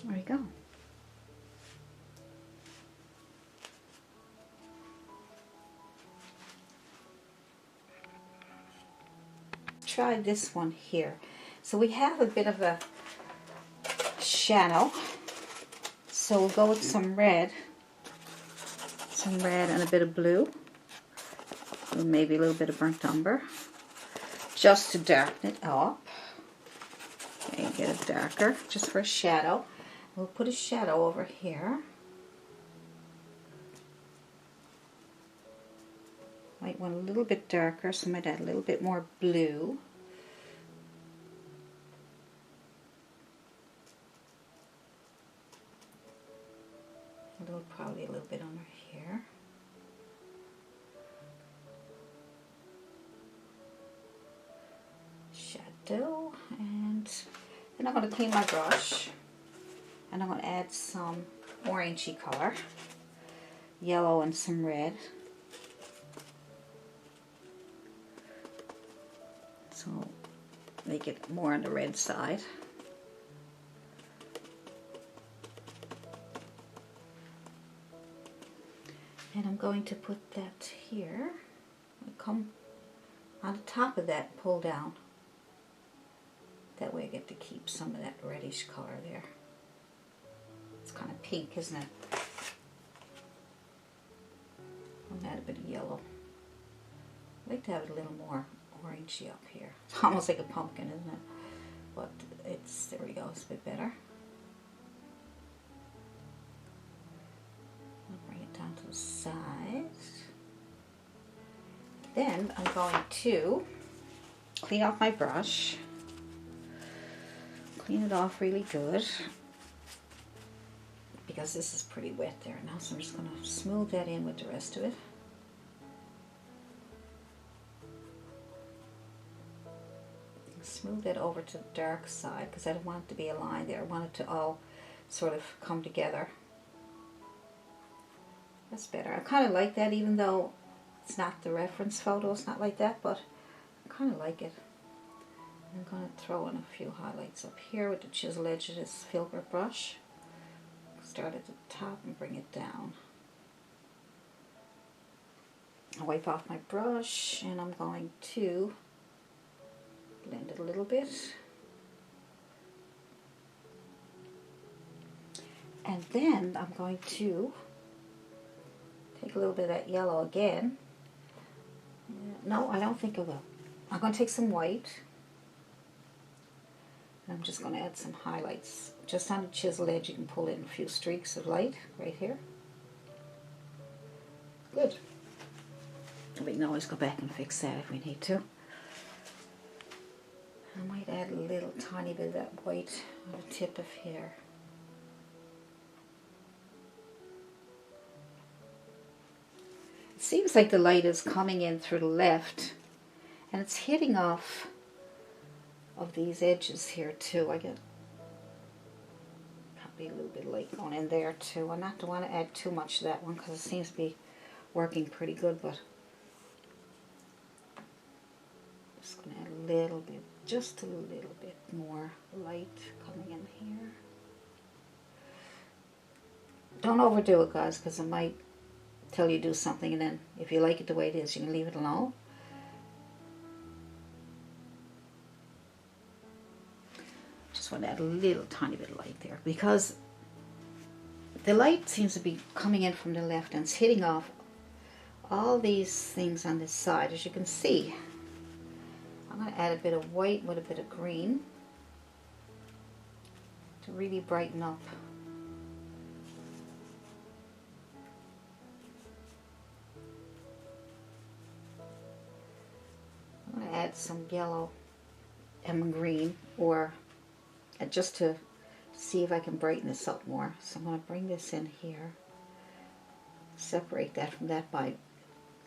There we go. Try this one here. So we have a bit of a shadow. So we'll go with some red and a bit of blue, and maybe a little bit of burnt umber, just to darken it up. Okay, get it darker, just for a shadow. We'll put a shadow over here. Might want a little bit darker, so I might add a little bit more blue. Probably a little bit under here. Shadow, and then I'm going to clean my brush, and I'm going to add some orangey color, yellow and some red. So make it more on the red side. And I'm going to put that here. I'll come on the top of that, pull down. That way I get to keep some of that reddish color there. It's kind of pink, isn't it? I'll add a bit of yellow. I like to have it a little more orangey up here. It's almost like a pumpkin, isn't it? But it's, there we go, it's a bit better. Down to the sides. Then I'm going to clean off my brush. Clean it off really good, because this is pretty wet there now, so I'm just going to smooth that in with the rest of it. Smooth it over to the dark side, because I don't want it to be a line there. I want it to all sort of come together. That's better. I kind of like that, even though it's not the reference photo, it's not like that, but I kind of like it. I'm going to throw in a few highlights up here with the chisel edge of this Filbert brush. Start at the top and bring it down. I'll wipe off my brush, and I'm going to blend it a little bit. And then I'm going to take a little bit of that yellow again. No, I don't think I will. I'm going to take some white. I'm just going to add some highlights. Just on the chisel edge, you can pull in a few streaks of light right here. Good. We can always go back and fix that if we need to. I might add a little tiny bit of that white on the tip of here. It seems like the light is coming in through the left, and it's hitting off of these edges here too. I get probably a little bit of light going in there too. I don't want to add too much to that one because it seems to be working pretty good, but I'm just going to add a little bit, just a little bit more light coming in here. Don't overdo it, guys, because it might tell you to do something, and then if you like it the way it is, you can leave it alone. want to add a little tiny bit of light there because the light seems to be coming in from the left and it's hitting off all these things on this side. As you can see, I'm going to add a bit of white with a bit of green to really brighten up. I'm going to add some yellow and green, or just to see if I can brighten this up more. So I'm going to bring this in here, separate that from that by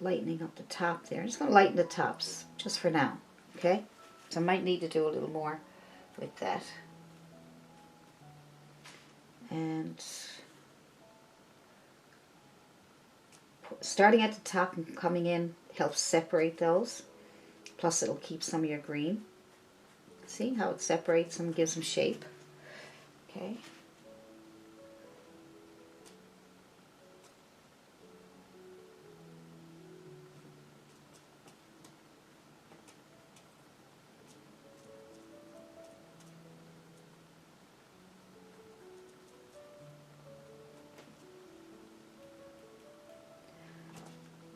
lightening up the top there. I'm just going to lighten the tops just for now, okay? So I might need to do a little more with that. And starting at the top and coming in helps separate those. Plus it'll keep some of your green. See how it separates them, gives them shape. Okay.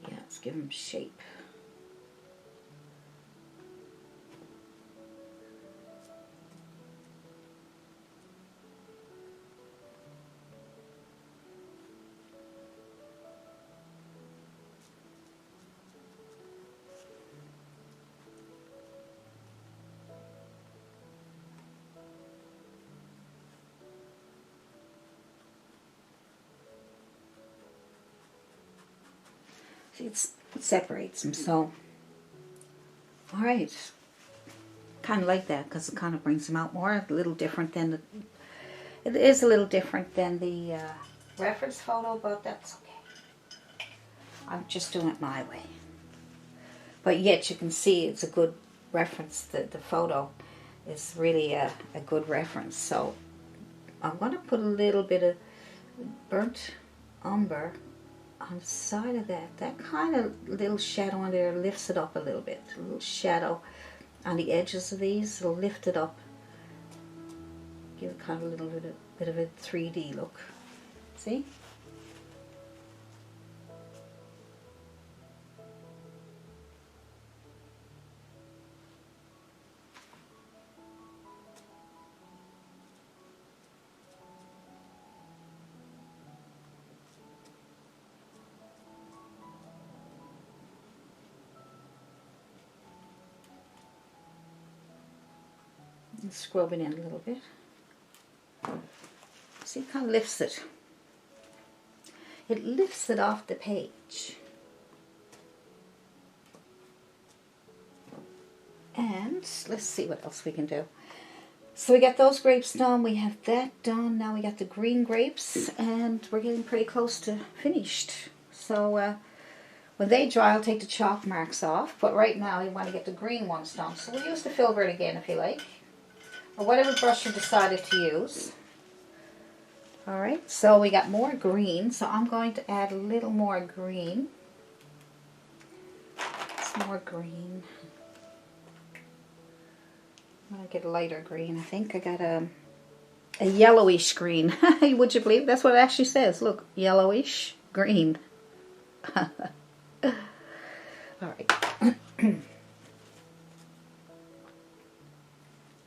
Yeah, let's give them shape. It separates them, so alright, kind of like that because it kind of brings them out more. A little different than the, it is a little different than the reference photo, but that's okay. I'm just doing it my way, but yet you can see it's a good reference. The photo is really a good reference. So I'm going to put a little bit of burnt umber on the side of that. That kind of little shadow on there lifts it up a little bit. A little shadow on the edges of these, it'll lift it up. Give it kind of a little bit of a 3D look. See? And scrub it in a little bit. See, it kind of lifts it. It lifts it off the page. And let's see what else we can do. So we got those grapes done, we have that done, now we got the green grapes, and we're getting pretty close to finished. So when they dry, I'll take the chalk marks off, but right now you want to get the green ones done. So we'll use the Filbert again if you like, or whatever brush you decided to use. Alright, so we got more green, so I'm going to add a little more green. Some more green. I'm going to get a lighter green. I think I got a yellowish green. Would you believe? That's what it actually says. Look, yellowish green. Alright.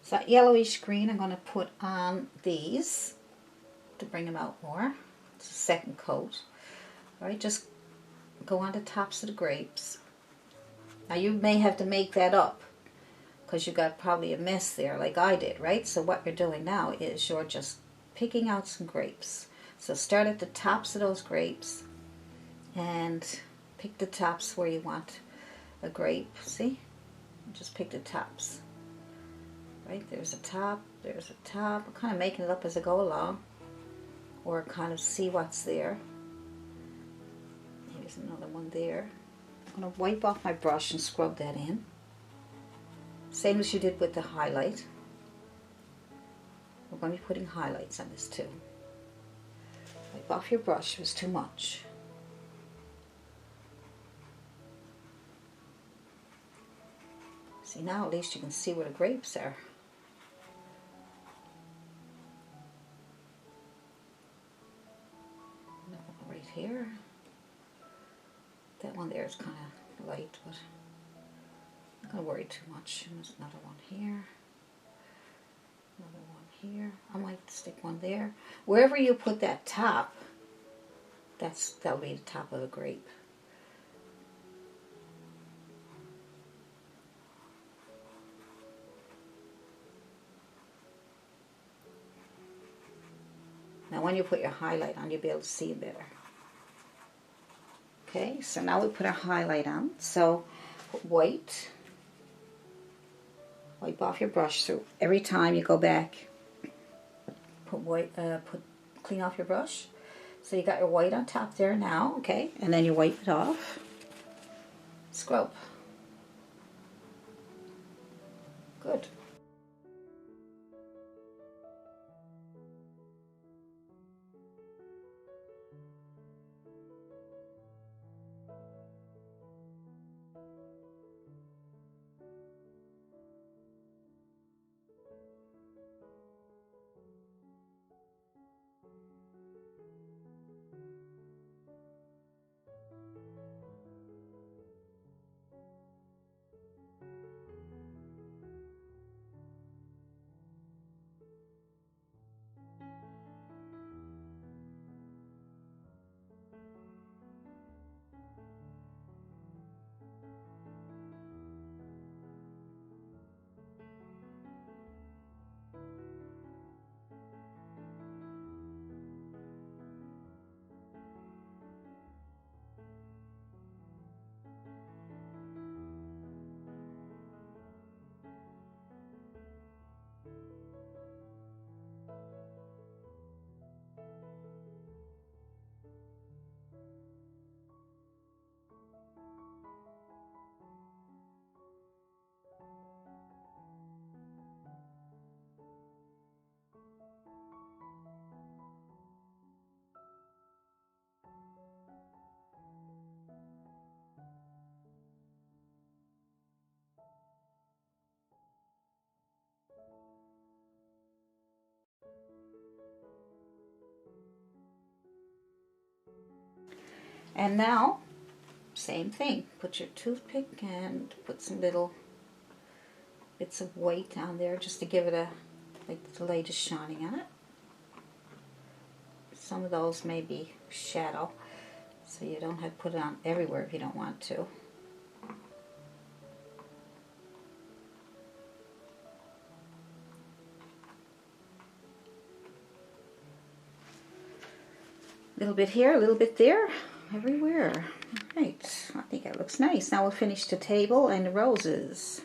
So that yellowish green I'm going to put on these to bring them out more. It's a second coat. Alright, just go on the tops of the grapes. Now you may have to make that up because you got probably a mess there like I did, right? So what you're doing now is you're just picking out some grapes. So start at the tops of those grapes and pick the tops where you want a grape. See? Just pick the tops. Right? There's a top, there's a top. I'm kind of making it up as I go along, or kind of see what's there. There's another one there. I'm going to wipe off my brush and scrub that in. Same as you did with the highlight. We're going to be putting highlights on this too. Wipe off your brush, it was too much. See, now at least you can see where the grapes are. here. That one there is kind of light, but I'm not going to worry too much. And there's another one here. Another one here. I might stick one there. Wherever you put that top, that'll be the top of a grape. Now when you put your highlight on, you'll be able to see it better. Okay, so now we put a highlight on. So put white. Wipe off your brush. So every time you go back, clean off your brush. So you got your white on top there now, okay? And then you wipe it off. Scrub. Good. And now, same thing. Put your toothpick and put some little bits of white down there just to give it a, like the light is shining on it. Some of those may be shadow, so you don't have to put it on everywhere if you don't want to. A little bit here, a little bit there. Everywhere. Right, I think that looks nice. Now we'll finish the table and the roses.